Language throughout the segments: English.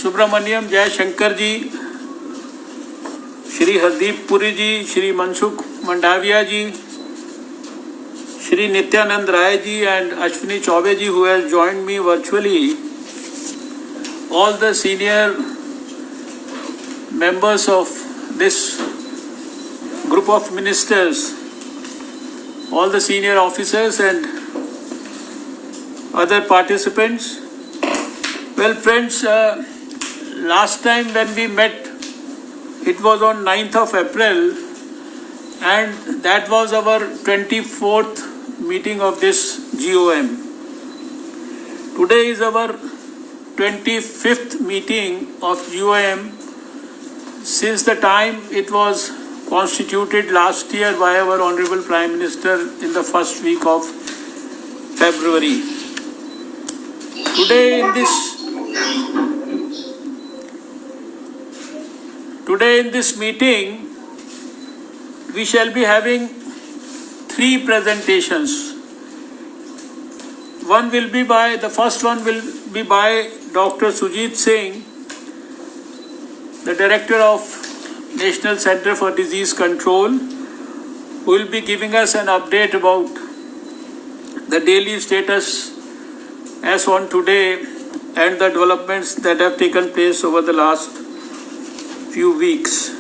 Subramaniam Jaishankar ji, Shri Hardeep Puri ji, Shri Mansukh Mandaviya ji, Shri Nityanand Rai ji and Ashwini Chaube ji, who has joined me virtually, all the senior members of this group of ministers, all the senior officers and other participants. Well, friends, last time when we met, it was on 9th of April, and that was our 24th meeting of this GOM. Today is our 25th meeting of GOM since the time it was constituted last year by our Honorable Prime Minister in the first week of February. Today in this meeting, we shall be having three presentations. The first one will be by Dr. Sujit Singh, the Director of National Center for Disease Control, who will be giving us an update about the daily status as on today and the developments that have taken place over the last few weeks.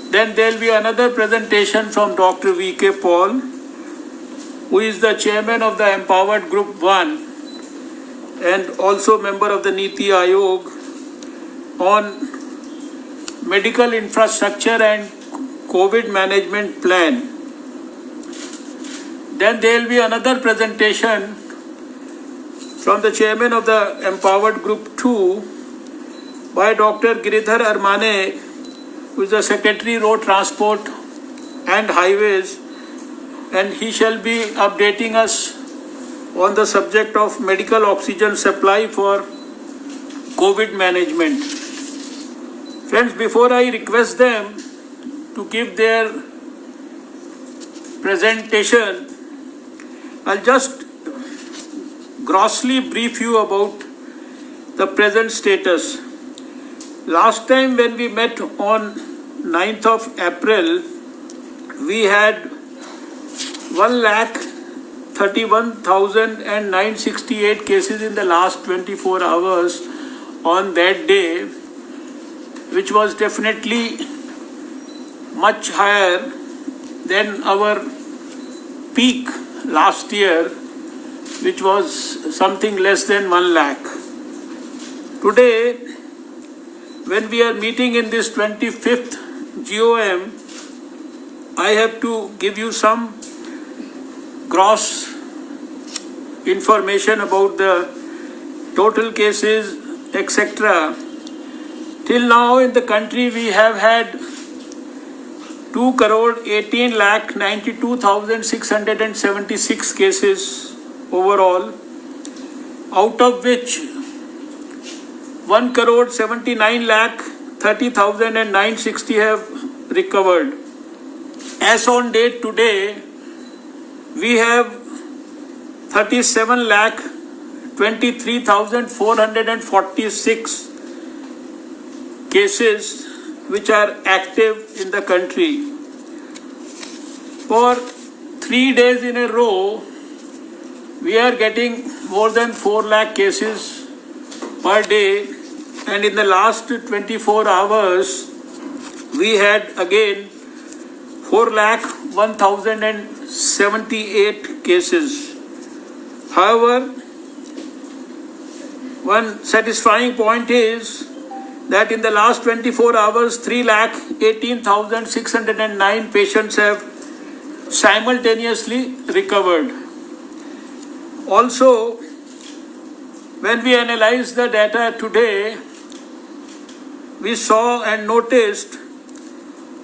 Then there will be another presentation from Dr. V.K. Paul, who is the chairman of the Empowered Group 1 and also member of the Niti Aayog, on medical infrastructure and COVID management plan. Then there will be another presentation from the chairman of the Empowered Group 2 by Dr. Giridhar Armane, who is the Secretary Road Transport and Highways, and he shall be updating us on the subject of medical oxygen supply for COVID management. Friends, before I request them to give their presentation, I'll just grossly brief you about the present status. Last time when we met on 9th of April, we had 1,31,968 cases in the last 24 hours on that day, which was definitely much higher than our peak last year, which was something less than 1 lakh. Today, when we are meeting in this 25th GOM, I have to give you some gross information about the total cases, etc. Till now in the country we have had 2,18,92,676 cases overall, out of which 1,79,30,960 have recovered. As on date today, we have 37,23,446 cases which are active in the country. For 3 days in a row, we are getting more than 4 lakh cases per day, and in the last 24 hours, we had again 4,01,078 cases. However, one satisfying point is that in the last 24 hours, 3,18,609 patients have simultaneously recovered. Also, when we analyzed the data today, we saw and noticed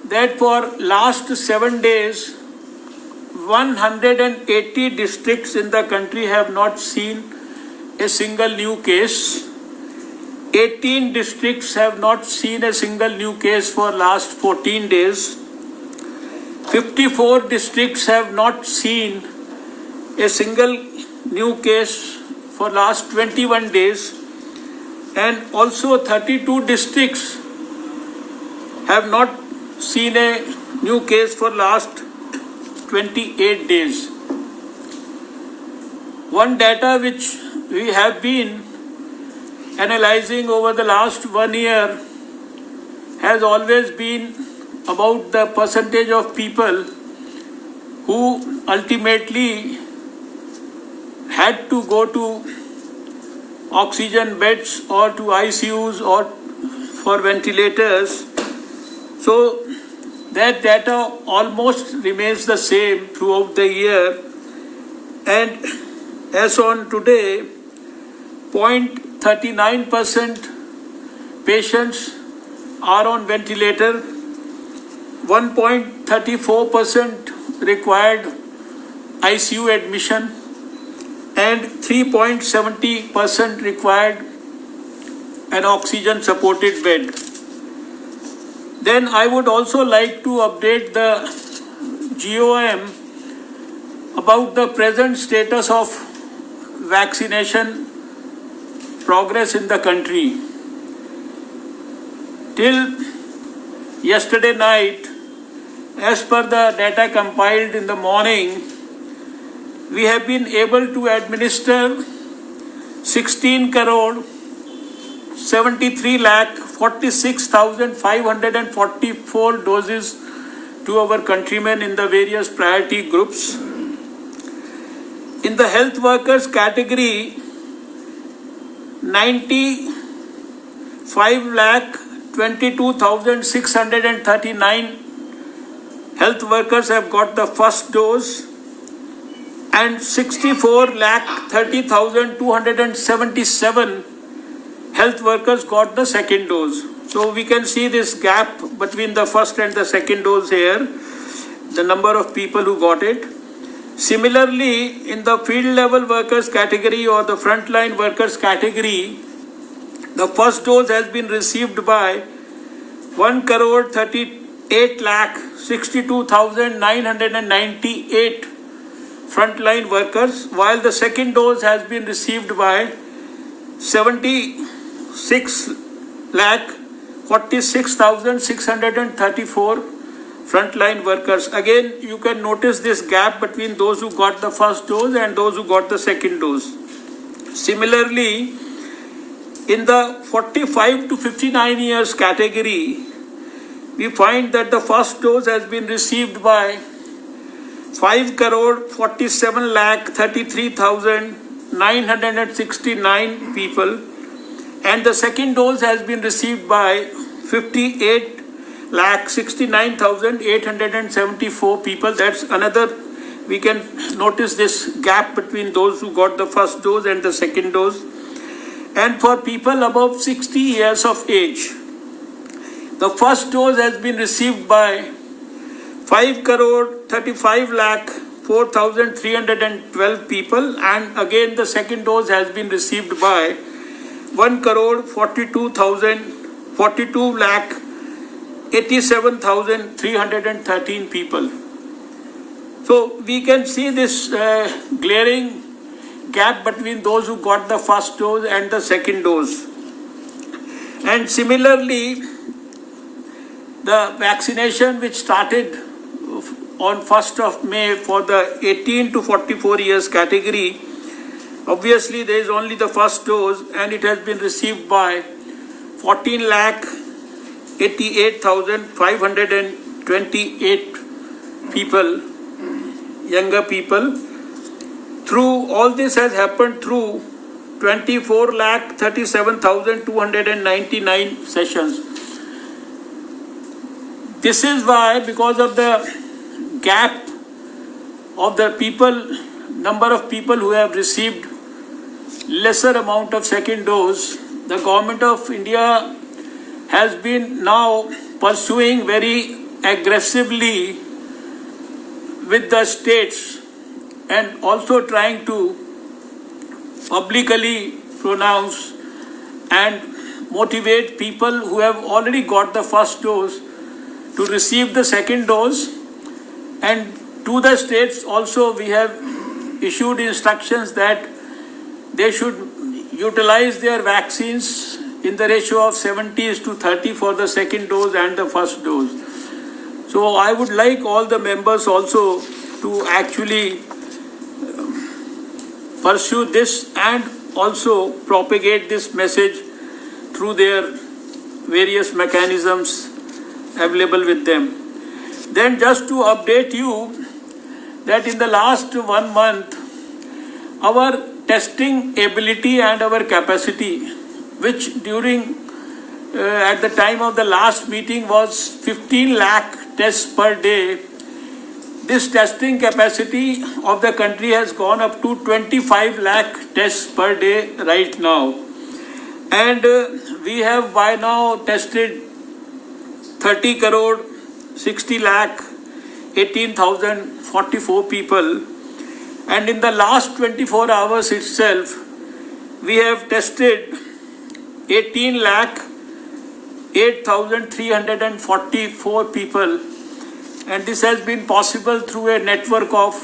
that for last 7 days, 180 districts in the country have not seen a single new case. 18 districts have not seen a single new case for last 14 days. 54 districts have not seen a single new case for last 21 days. and also 32 districts have not seen a new case for last 28 days. One data which we have been analyzing over the last 1 year has always been about the percentage of people who ultimately had to go to oxygen beds or to ICUs or for ventilators. So that data almost remains the same throughout the year, and as on today, 0.39% patients are on ventilator, 1.34% required ICU admission, and 3.70% required an oxygen supported bed. Then I would also like to update the GOM about the present status of vaccination progress in the country. Till yesterday night, as per the data compiled in the morning, we have been able to administer 16 crore 73 lakh 46,544 doses to our countrymen in the various priority groups. In the health workers category, 95 lakh 22,639 health workers have got the first dose, and 64 lakh 30,277 health workers got the second dose. So we can see this gap between the first and the second dose here, the number of people who got it. Similarly, in the field level workers category or the frontline workers category, the first dose has been received by 1 crore 38 lakh 62,998 frontline workers, while the second dose has been received by 76 lakh 46,634 frontline workers. Again, you can notice this gap between those who got the first dose and those who got the second dose. Similarly, in the 45 to 59 years category, we find that the first dose has been received by 5 crore 47 lakh 33,969 people, and the second dose has been received by 58 lakh 69,874 people. That's another, we can notice this gap between those who got the first dose and the second dose. And for people above 60 years of age, the first dose has been received by 5 crore 35 lakh 4,312 people, and again the second dose has been received by 1 crore 42 lakh 87,313 people. So we can see this glaring gap between those who got the first dose and the second dose. And similarly, the vaccination which started on 1st of May for the 18 to 44 years category, obviously there is only the first dose, and it has been received by 14 lakh 88,528 people, younger people. Through all this has happened through 24 lakh 37,299 sessions. This is why, because of the gap of the people, number of people who have received lesser amount of second dose, the government of India has been now pursuing very aggressively with the states and also trying to publicly pronounce and motivate people who have already got the first dose to receive the second dose. And to the states also we have issued instructions that they should utilize their vaccines in the ratio of 70:30 for the second dose and the first dose. So I would like all the members also to actually pursue this and also propagate this message through their various mechanisms available with them. Then just to update you that in the last 1 month, our testing ability and our capacity, which during at the time of the last meeting was 15 lakh tests per day, this testing capacity of the country has gone up to 25 lakh tests per day right now. And we have by now tested 30 crore 60 lakh 18,044 people, and in the last 24 hours itself we have tested 18 lakh 8,344 people, and this has been possible through a network of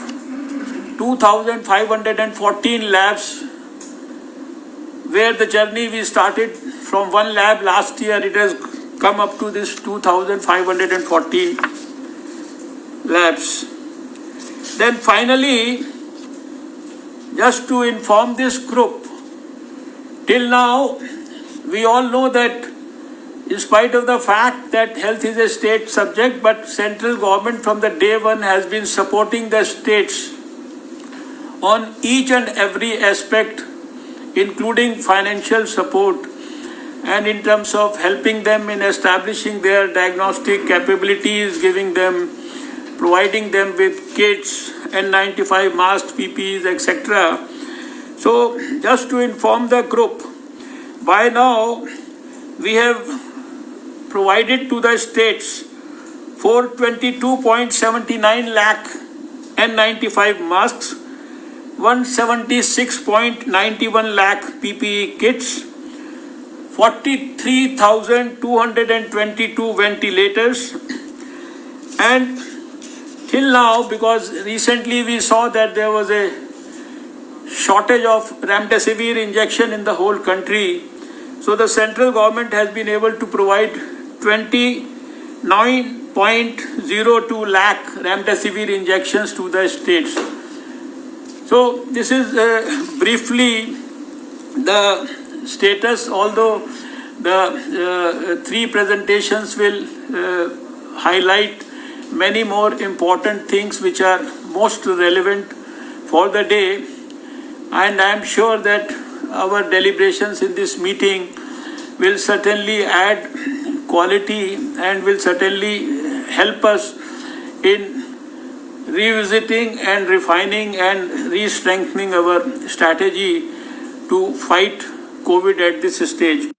2,514 labs, where the journey we started from one lab last year, it has come up to this 2,514 labs. Then finally, just to inform this group, till now we all know that in spite of the fact that health is a state subject, but central government from the day one has been supporting the states on each and every aspect, including financial support and in terms of helping them in establishing their diagnostic capabilities, providing them with kits, N95 masks, PPEs, etc. So just to inform the group, by now we have provided to the states 422.79 lakh N95 masks, 176.91 lakh PPE kits, 43,222 ventilators, and till now, because recently we saw that there was a shortage of remdesivir injection in the whole country, so the central government has been able to provide 29.02 lakh remdesivir injections to the states. So this is briefly the status, although the three presentations will highlight many more important things which are most relevant for the day, and I am sure that our deliberations in this meeting will certainly add quality and will certainly help us in revisiting and refining and re-strengthening our strategy to fight COVID at this stage.